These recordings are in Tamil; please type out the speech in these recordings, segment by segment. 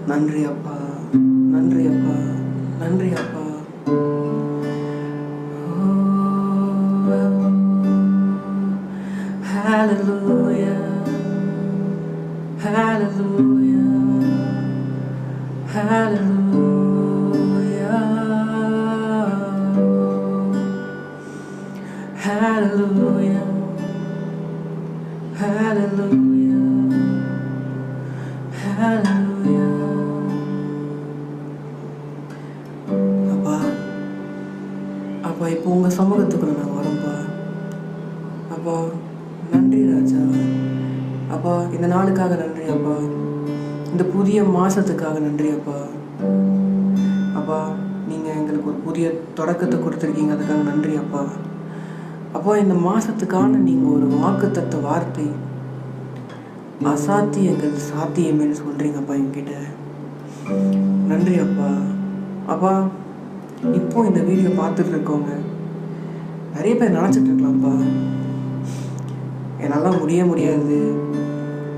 நன்றி அப்பா, நன்றி அப்பா, நன்றி அப்பா. Hallelujah, hallelujah, hallelujah, hallelujah, hallelujah, hallelujah. அப்பா, இப்போ உங்கள் சமூகத்துக்குள்ள நான் வரேன்ப்பா. அப்பா, நன்றி ராஜா. அப்பா, இந்த நாளுக்காக நன்றி அப்பா. இந்த புதிய மாதத்துக்காக நன்றி அப்பா. அப்பா, நீங்கள் எங்களுக்கு ஒரு புதிய தொடக்கத்தை கொடுத்துருக்கீங்க, அதுக்காக நன்றி அப்பா. அப்பா, இந்த மாதத்துக்கான நீங்கள் ஒரு வாக்குத்தத்த வார்த்தை, அசாத்தியங்கள் சாத்தியமேன்னு சொல்கிறீங்கப்பா என்கிட்ட. நன்றி அப்பா. அப்பா, இப்போ இந்த வீடியோ பார்த்துட்டு இருக்கவங்க நிறைய பேர் நினச்சிட்டு இருக்கலாம்ப்பா, என்னால் முடியாது,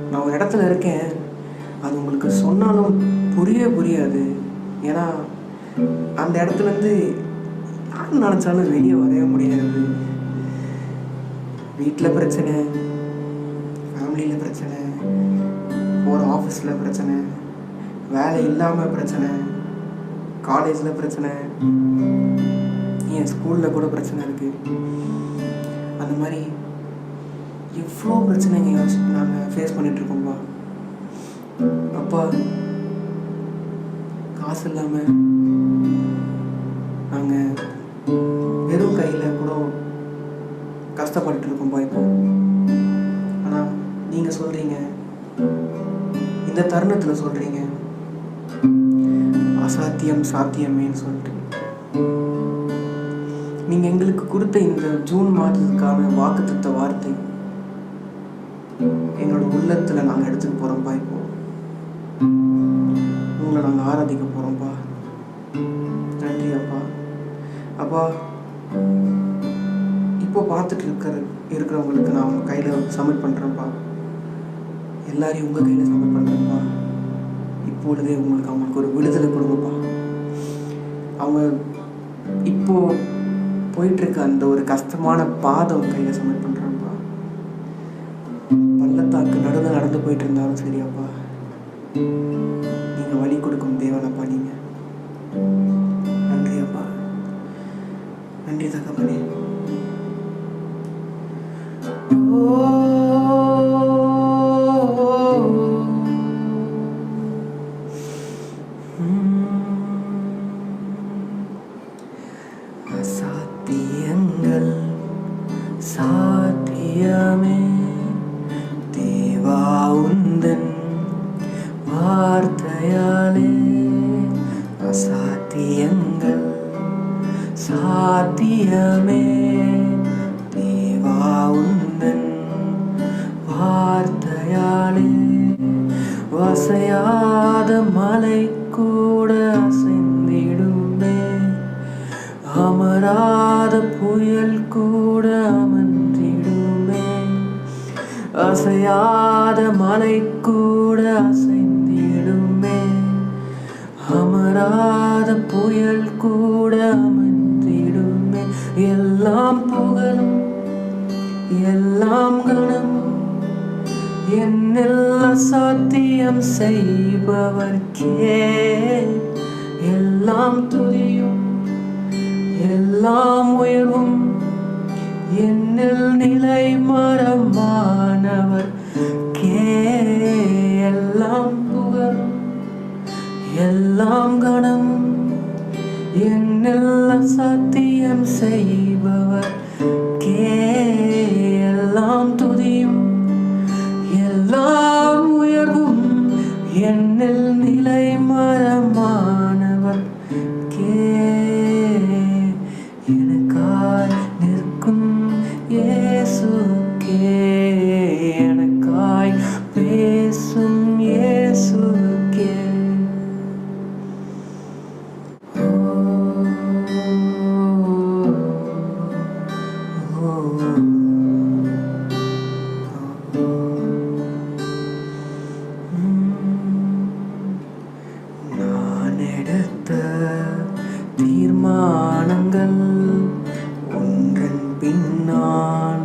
நான் ஒரு இடத்துல இருக்கேன், அது உங்களுக்கு சொன்னாலும் புரியாது. ஏன்னா அந்த இடத்துலேருந்து யாரும் நினச்சாலும் வெளியே வரவே முடியாது. வீட்டில் பிரச்சனை, ஃபேமிலியில் பிரச்சனை, போகிற ஆஃபீஸில் பிரச்சனை, வேலை இல்லாமல் பிரச்சனை, காலேஜில் பிரச்சனை, என் ஸ்கூலில் கூட பிரச்சனை இருக்குது. அந்த மாதிரி எவ்வளோ பிரச்சனைங்க நாங்கள் ஃபேஸ் பண்ணிகிட்ருக்கோம்ப்பா. அப்பா, காசு இல்லாமல் நாங்கள் வெறும் கையில் கூட கஷ்டப்பட்டுருக்கோம்ப்பா இப்போ. ஆனால் நீங்கள் சொல்கிறீங்க, இந்த தருணத்தில் சொல்கிறீங்க, அசாத்தியம் சாத்தியமேன்னு சொல்லிட்டு நீங்கள் எங்களுக்கு கொடுத்த இந்த ஜூன் மாதத்துக்கான வாக்குத்தத்த வார்த்தை எங்களோட உள்ளத்தில் நாங்கள் எடுத்துட்டு போகிறோம்ப்பா. இப்போ உங்களை நாங்கள் ஆராதிக்க போகிறோம்ப்பா. நன்றி அப்பா. அப்பா, இப்போ பார்த்துட்டு இருக்கிறவங்களுக்கு நான் உங்கள் கையில் சப்மிட் பண்ணுறேன்ப்பா. எல்லாரையும் உங்கள் கையில் சப்மிட் பண்ணுறேன்ப்பா. இப்பொழுதே அவங்களுக்கு ஒரு விடுதலை கொடுங்கப்பா. அவங்க இப்போ போயிட்டுருக்க அந்த ஒரு கஷ்டமான பாதை உங்கள் கையில் சப்மிட் பண்ணுறேன்ப்பா. பள்ளத்தாக்கு நடுவில் நடந்து போயிட்டு இருந்தாலும் சரியாப்பா, நீங்கள் வழி கொடுக்கும் தேவனப்பா. நீங்கள் நன்றி அப்பா. நன்றி தகப்பனே. அசாத்தியங்கள் சாத்தியமே தேவா உந்தன் வார்த்தையாலே. அசாத்தியங்கள் சாத்தியமே தேவா உந்தன் வார்த்தையாலே. வசையாத மலை கூட அசைந்திடுமே, அமராத புயல் கூட அமர்ந்திடுமே. அசையாத மலை கூட அசைந்திடுமே, அமராத புயல் கூட அமர்ந்திடுமே. எல்லாம் புகழும் எல்லாம் கணம் என்னில் அசாத்தியம் செய்பவர்க்கே. எல்லாம் துதியும் எல்லாம் உயர்வும் என்னில் நிலை மரமானவர் கே. எல்லாம் புகழும் எல்லாம் கணம் என்னில் அசாத்தியம் செய்பவர் கே. எல்லாம் துதியும் எல்லாம் உயர்வும் என்னில் நிலை மரமானவர் கே. தீர்மானங்கள் ஒன்றன் பின்னால்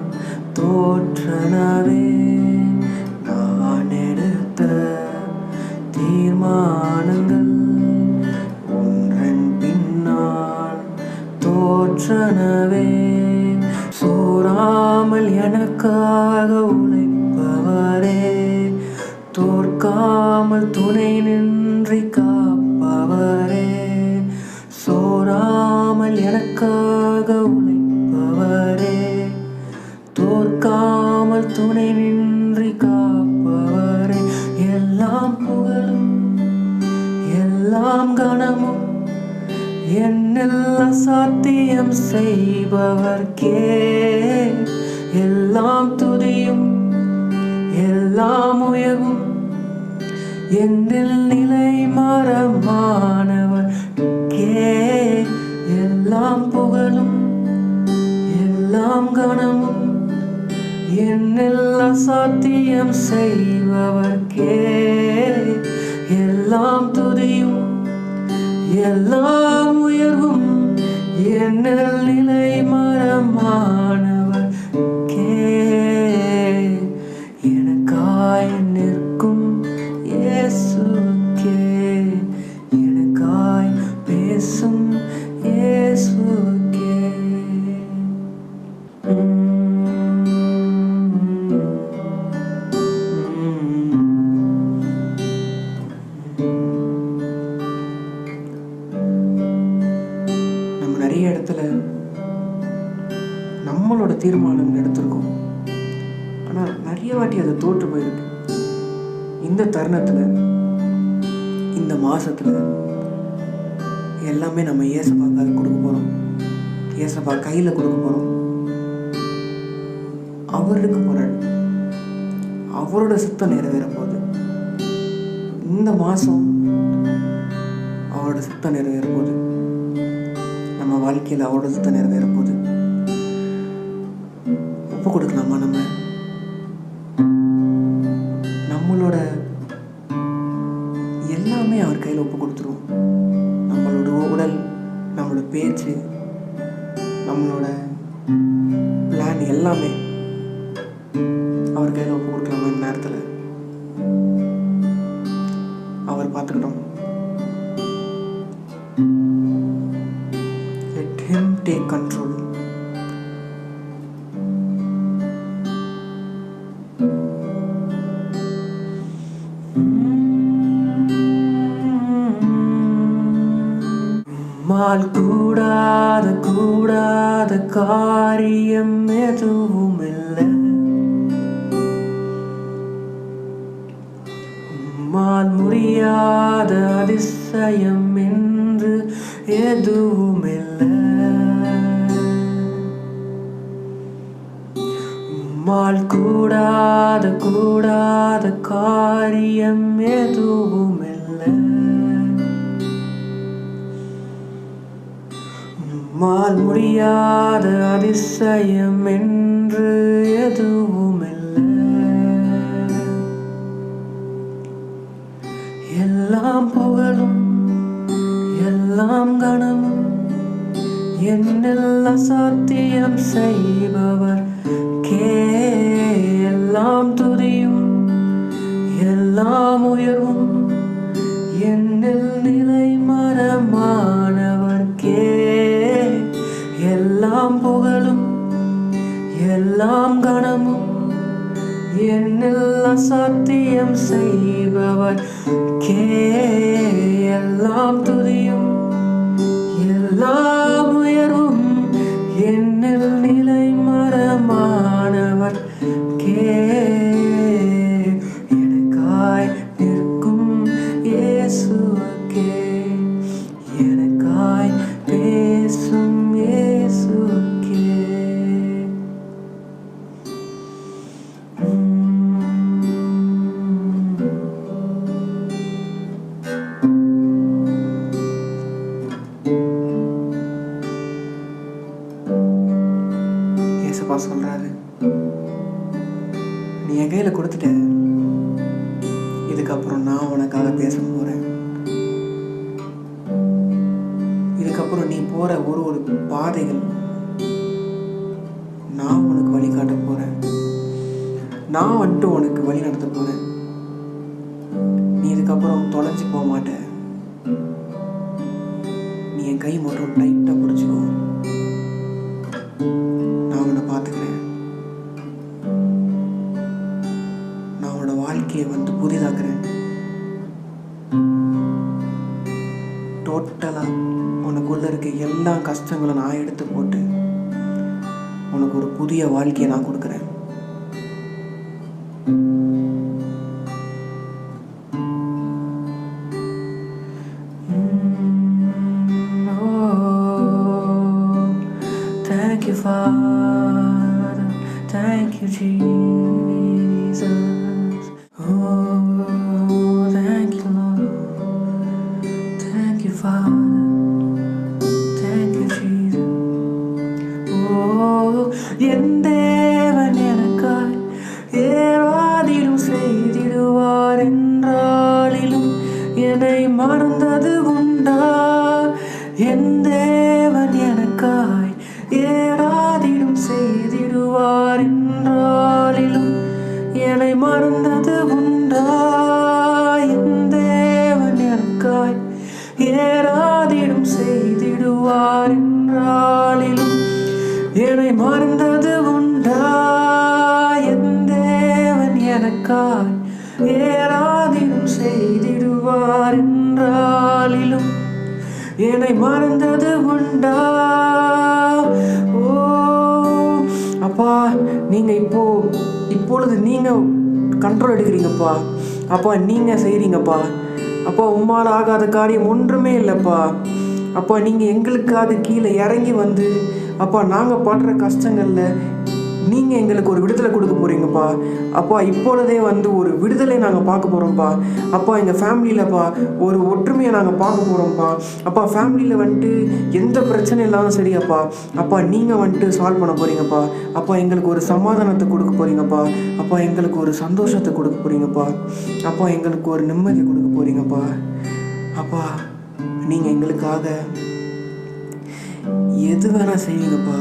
தோற்றனவே. நான் எடுத்த தீர்மானங்கள் ஒன்றன் பின்னால் தோற்றனவே. சோராமல் எனக்காக உழைப்பவரே, தோற்காமல் துணை நின்றி காப்பவரே. சோராமல் எனக்காக உழைப்பவரே, தோற்காமல் துணை நின்றி காப்பவரே. எல்லாம் புகழும் எல்லாம் கனமும் என்னில் அசாத்தியம் செய்பவர்க்கே. எல்லாம் துதியும் எல்லாம் உயர்வும் என்னில் நிலை மரமானவர்க்கே. எல்லாம் புகழும் எல்லாம் கனமும் என்னில் அசாத்தியம் செய்பவர்க்கே. எல்லாம் துதியும் எல்லாம் உயர்வும் என்னில் நிலை மரமானவர்க்கே. எனக்காய் நிற்கும் இயேசுக்கே, எனக்காய் பேசும் இயேசுக்கே. நிறைய இடத்துல நம்மளோட தீர்மானம் எடுத்திருக்கோம், ஆனால் நிறைய வாட்டி அது தோற்று போயிருக்கு. இந்த தருணத்தில் இந்த மாதத்தில் எல்லாமே நம்ம ஏசப்பாக்காக கொடுக்க போகிறோம். ஏசப்பா கையில் கொடுக்க போகிறோம். அவருக்கு போகிறாரு, அவரோட சித்தம் நிறைவேற போகுது. இந்த மாதம் அவரோட சித்தம் நிறைவேற போகுது. நம்ம வாழ்க்கையில் அவரோட சித்தம் நிறைவேற போகுது. ஒப்பு கொடுக்கலாமா? நம்மளோட எல்லாமே அவர் கையில் ஒப்பு கொடுத்துருவோம். நம்மளோட உடல், நம்மளோட பேச்சு, நம்மளோட பிளான் எல்லாமே அவர் கையில் ஒப்பு கொடுக்கலாமா? இந்த நேரத்தில் அவர் பார்த்துக்கிட்டோம். Let him take control. உம்மால் கூடாத காரியம் எதுவும் இல்லை. உம்மால் முடியாத அதிசயம் என்று எதுவும் இல்லை. உம்மால் கூடாத காரியம் எதுவும் இல்லை. உம்மால் முடியாத அதிசயம் என்று எதுவும் இல்லை. எல்லாம் புகழும் எல்லாம் கனமும் என்னில் அசாத்தியம் செய்பவர்க்கே. எல்லாம் துதியும் எல்லாம் உயர்வும் என்னில் நிலை மரமானவர்க்கே. எல்லாம் புகழும் எல்லாம் கனமும் என்னில் அசாத்தியம் செய்பவர்க்கே. எல்லாம் துதியும் எல்லாம் உயர்வும் என்னில் நிலை மரமானவர்க்கே. எனக்காய் நிற்கும் இயேசுக்கே, எனக்காய் பேசும் இயேசுக்கே. ஏசப்பா சொல்றாரு, நீ என் கையில கொடுத்துட்ட, இதுக்கப்புறம் நான் உனக்காக பேச போறேன். இதுக்கப்புறம் இதுக்கப்புறம் நீ போகிற ஒரு ஒரு பாதைகள் நான் உனக்கு வழிகாட்ட போகிறேன். நான் வந்துட்டு உனக்கு வழி நடத்த போகிறேன். நீ இதுக்கப்புறம் தொலைஞ்சி போக மாட்டேன். நீ என் கை மட்டும் டைட்டாக பிடிச்சிக்கோ. நான் உன்னை பார்த்துக்கிறேன். நான் உன்னோட வாழ்க்கையை புதிதாக்குறேன். டோட்டலாக உனக்குள்ள இருக்க எல்லா கஷ்டங்களும் நான் எடுத்து போட்டு உனக்கு ஒரு புதிய வாழ்க்கையை நான் கொடுக்குறேன். Thank you, Father. Thank you, Jesus. Oh, thank you, Lord. Thank you, Father. Thank you, Jesus. Oh, என் தேவன் எனக்காய் ஏறாதிலும் செய்திடுவார் என்றாலும் என்னை மறந்தது உண்டா? என் தேவன் எனக்காய் ஏறாதிலும் செய்திடுவார் என்றாலும் என்னை மறந்தது உண்டா? என் தேவன் எனக்காய் ஏறாதிலும் செய்திடுவார் என்றாலும் என்னை மறந்தது உண்டா? என் தேவன் எனக்காய் ஏறாதிலும் செய்திடுவார் என்றாலும் என்னை மறந்தது உண்டா? ஓ அப்பா, நீங்கள் இப்பொழுது நீங்கள் கண்ட்ரோல் எடுக்கிறீங்கப்பா. அப்பா, நீங்கள் செய்கிறீங்கப்பா. அப்பா, உம்மால் ஆகாத காரியம் ஒன்றுமே இல்லைப்பா. அப்பா, நீங்கள் எங்களுக்காக கீழே இறங்கி அப்பா நாங்கள் படுற கஷ்டங்களில் நீங்கள் எங்களுக்கு ஒரு விடுதலை கொடுக்க போகிறீங்கப்பா. அப்பா, இப்பொழுதே ஒரு விடுதலை நாங்கள் பார்க்க போகிறோம்ப்பா. அப்பா, எங்கள் ஃபேமிலியிலப்பா ஒரு ஒற்றுமையை நாங்கள் பார்க்க போகிறோம்ப்பா. அப்பா, ஃபேமிலியில் எந்த பிரச்சனை இல்லாமல் சரி அப்பா. அப்பா, நீங்கள் சால்வ் பண்ண போகிறீங்கப்பா. அப்பா, எங்களுக்கு ஒரு சமாதானத்தை கொடுக்க போகிறீங்கப்பா. அப்பா, எங்களுக்கு ஒரு சந்தோஷத்தை கொடுக்க போகிறீங்கப்பா. அப்பா, எங்களுக்கு ஒரு நிம்மதியை கொடுக்க போகிறீங்கப்பா. அப்பா, நீங்கள் எங்களுக்காக எது வேணால் செய்வீங்கப்பா.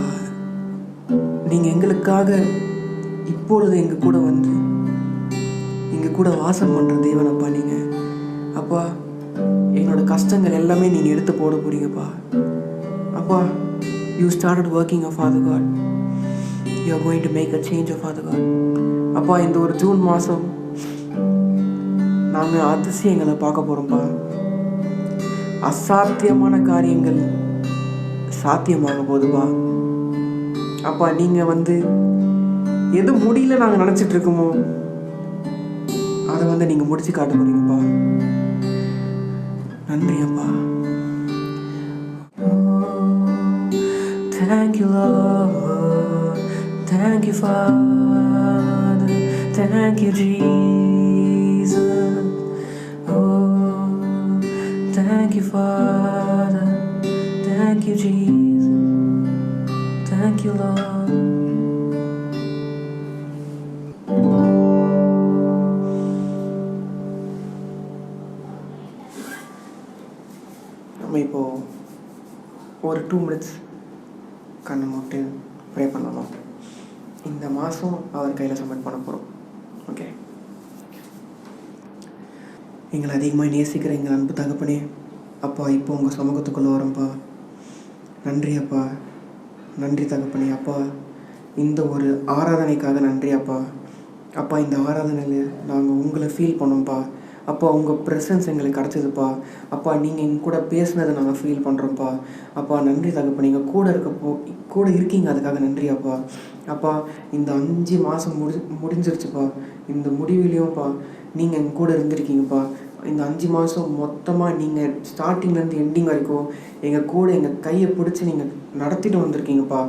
நீங்கள் எங்களுக்காக இப்பொழுது எங்கள் கூட எங்கள் கூட வாசம் பண்ணுற தேவனப்பா நீங்கள். அப்பா, எங்களோட கஷ்டங்கள் எல்லாமே நீங்கள் எடுத்து போட போகிறீங்கப்பா. அப்பா, you started working of father God. You are going to make a change of father God. அப்பா, இந்த ஒரு ஜூன் மாதம் நாங்கள் அதிசயங்களை பார்க்க போகிறோம்ப்பா. அசாத்தியமான காரியங்கள் சாத்தியமாக போகுதுப்பா. அப்பா, நீங்கள் எது முடியல நாங்கள் நினச்சிட்டு இருக்கோமோ அதை நீங்கள் முடிச்சு காட்ட போறீங்கப்பா. நன்றி அப்பா. Thank you, Lord. Thank you, Father. Thank you, Jesus. Oh, thank you, Father. Thank you, Jesus. Thank you, Lord. நம்ம இப்போ ஒரு 2 minutes கண்ணை மூட்டு ப்ரே பண்ணலாம். இந்த மாதம் அவர் கையில் சப்மிட் பண்ண போகிறோம். ஓகே. எங்களை அதிகமாக நேசிக்கிற எங்கள் அன்பு தகப்பனே, அப்பா, இப்போ உங்கள் சமூகத்துக்குள்ளே வரோம்ப்பா. நன்றி அப்பா. நன்றி தகப்பனே. அப்பா, இந்த ஒரு ஆராதனைக்காக நன்றி அப்பா. அப்பா, இந்த ஆராதனையில் நாங்கள் உங்களை ஃபீல் பண்ணோம்ப்பா. அப்பா, உங்கள் ப்ரெசன்ஸ் எங்களுக்கு கிடச்சிதுப்பா. அப்பா, நீங்கள் எங்கள் கூட பேசுனதை நாங்கள் ஃபீல் பண்ணுறோம்ப்பா. அப்பா, நன்றி தகப்பனே. நீங்கள் கூட இருக்கீங்க, அதுக்காக நன்றி அப்பா. அப்பா, இந்த 5 மாதம் முடிஞ்சிருச்சுப்பா. இந்த முடிவிலையும்ப்பா நீங்கள் எங்கள் கூட இருந்திருக்கீங்கப்பா. இந்த 5 மாதம் மொத்தமாக நீங்கள் ஸ்டார்டிங்லேருந்து எண்டிங் வரைக்கும் எங்கள் கூட எங்கள் கையை பிடிச்சி நீங்கள் நடத்திட்டு வந்திருக்கீங்கப்பா.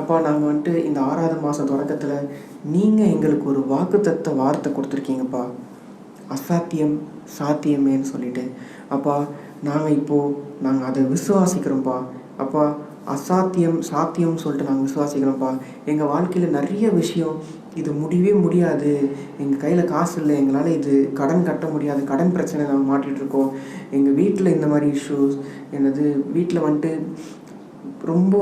அப்பா, நாங்கள் இந்த 6ஆவது மாதம் தொடக்கத்தில் நீங்கள் எங்களுக்கு ஒரு வாக்குத்தத்த வார்த்தை கொடுத்துருக்கீங்கப்பா. அசாத்தியம் சாத்தியமேன்னு சொல்லிட்டு. அப்பா, நாங்கள் அதை விசுவாசிக்கிறோம்ப்பா. அப்பா, அசாத்தியம் சாத்தியம்னு சொல்லிட்டு நாங்கள் விசுவாசிக்கிறோம்ப்பா. எங்கள் வாழ்க்கையில் நிறைய விஷயம் இது முடியவே முடியாது, எங்கள் கையில் காசு இல்லை, எங்களால் இது கடன் கட்ட முடியாது, கடன் பிரச்சனை நாங்கள் மாட்டிகிட்ருக்கோம், எங்கள் வீட்டில் இந்த மாதிரி இஷ்யூஸ், எனது வீட்டில் வந்துட்டு ரொம்ப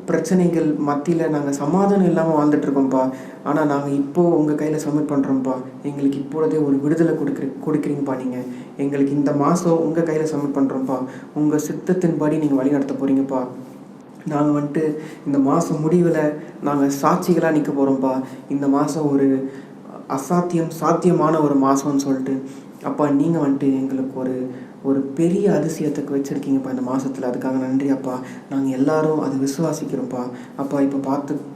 பிரச்சனைகள் மத்தியில் நாங்கள் சமாதானம் இல்லாமல் வாழ்ந்துட்டுருக்கோம்ப்பா. ஆனால் நாங்கள் இப்போது உங்கள் கையில் சப்மிட் பண்ணுறோம்ப்பா. எங்களுக்கு இப்பொழுதே ஒரு விடுதலை கொடுக்குறீங்கப்பா. நீங்கள் எங்களுக்கு இந்த மாதம் உங்கள் கையில் சப்மிட் பண்ணுறோம்ப்பா. உங்கள் சித்தத்தின்படி நீங்கள் வழி நடத்த போகிறீங்கப்பா. நாங்கள் வந்துட்டு இந்த மாதம் முடிவில் நாங்கள் சாட்சிகளாக நிற்க போகிறோம்ப்பா. இந்த மாதம் ஒரு சாத்தியமான ஒரு மாதம்னு சொல்லிட்டு அப்பா நீங்கள் வந்துட்டு எங்களுக்கு ஒரு பெரிய அதிசயத்துக்கு வச்சுருக்கீங்கப்பா இந்த மாதத்தில். அதுக்காக நன்றி அப்பா. நாங்கள் எல்லோரும் அதை விசுவாசிக்கிறோம்ப்பா. அப்பா இப்போ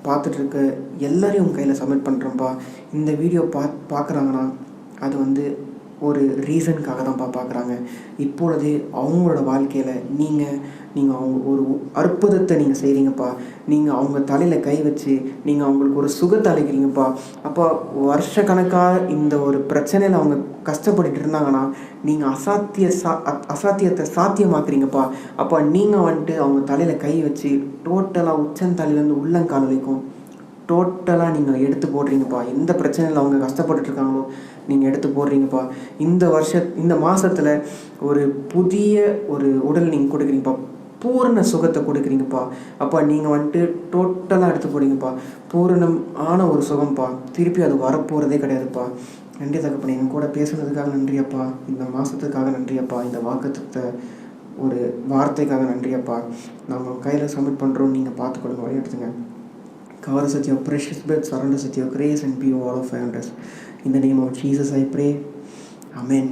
பார்த்துட்ருக்க எல்லாரையும் உங்கள் கையில் சப்மிட் பண்ணுறோம்ப்பா. இந்த வீடியோ பார்க்குறாங்கன்னா அது வந்து ஒரு ரீசனுக்காக தான்ப்பா பார்க்குறாங்க. இப்பொழுதே அவங்களோட வாழ்க்கையில் நீங்கள் அவங்க ஒரு அற்புதத்தை நீங்கள் செய்கிறீங்கப்பா. நீங்கள் அவங்க தலையில் கை வச்சு நீங்கள் அவங்களுக்கு ஒரு சுகத்தை அளிக்கிறீங்கப்பா. அப்போ வருஷக்கணக்காக இந்த ஒரு பிரச்சனையில் அவங்க கஷ்டப்பட்டுட்டு இருந்தாங்கன்னா நீங்கள் அசாத்தியத்தை சாத்தியமாக்குறீங்கப்பா. அப்போ நீங்கள் வந்துட்டு அவங்க தலையில் கை வச்சு டோட்டலாக உச்சந்தலையிலேருந்து உள்ளங்கால் வரைக்கும் டோட்டலாக நீங்கள் எடுத்து போடுறீங்கப்பா. எந்த பிரச்சனையில் அவங்க கஷ்டப்பட்டுருக்காங்களோ நீங்கள் எடுத்து போடுறீங்கப்பா. இந்த மாதத்தில் ஒரு புதிய ஒரு உடல் நீங்கள் கொடுக்குறீங்கப்பா. பூரண சுகத்தை கொடுக்குறீங்கப்பா. அப்பா நீங்கள் வந்துட்டு டோட்டலாக எடுத்து போடுறீங்கப்பா. பூரணமான ஒரு சுகம்ப்பா. திருப்பி அது வரப்போகிறதே கிடையாதுப்பா. நன்றி தகப்பனே, எங்கள் கூட பேசுனதுக்காக நன்றியப்பா. இந்த மாதத்துக்காக நன்றியப்பா. இந்த வாக்குத்தத்த ஒரு வார்த்தைக்காக நன்றியப்பா. நாங்கள் கையில் சப்மிட் பண்ணுறோம். நீங்கள் பார்த்துக்கொள்ளுங்க, வழி எடுத்துங்க. Cover us with your precious blood, surround us with your grace, and be all of us. In the name of Jesus I pray. Amen.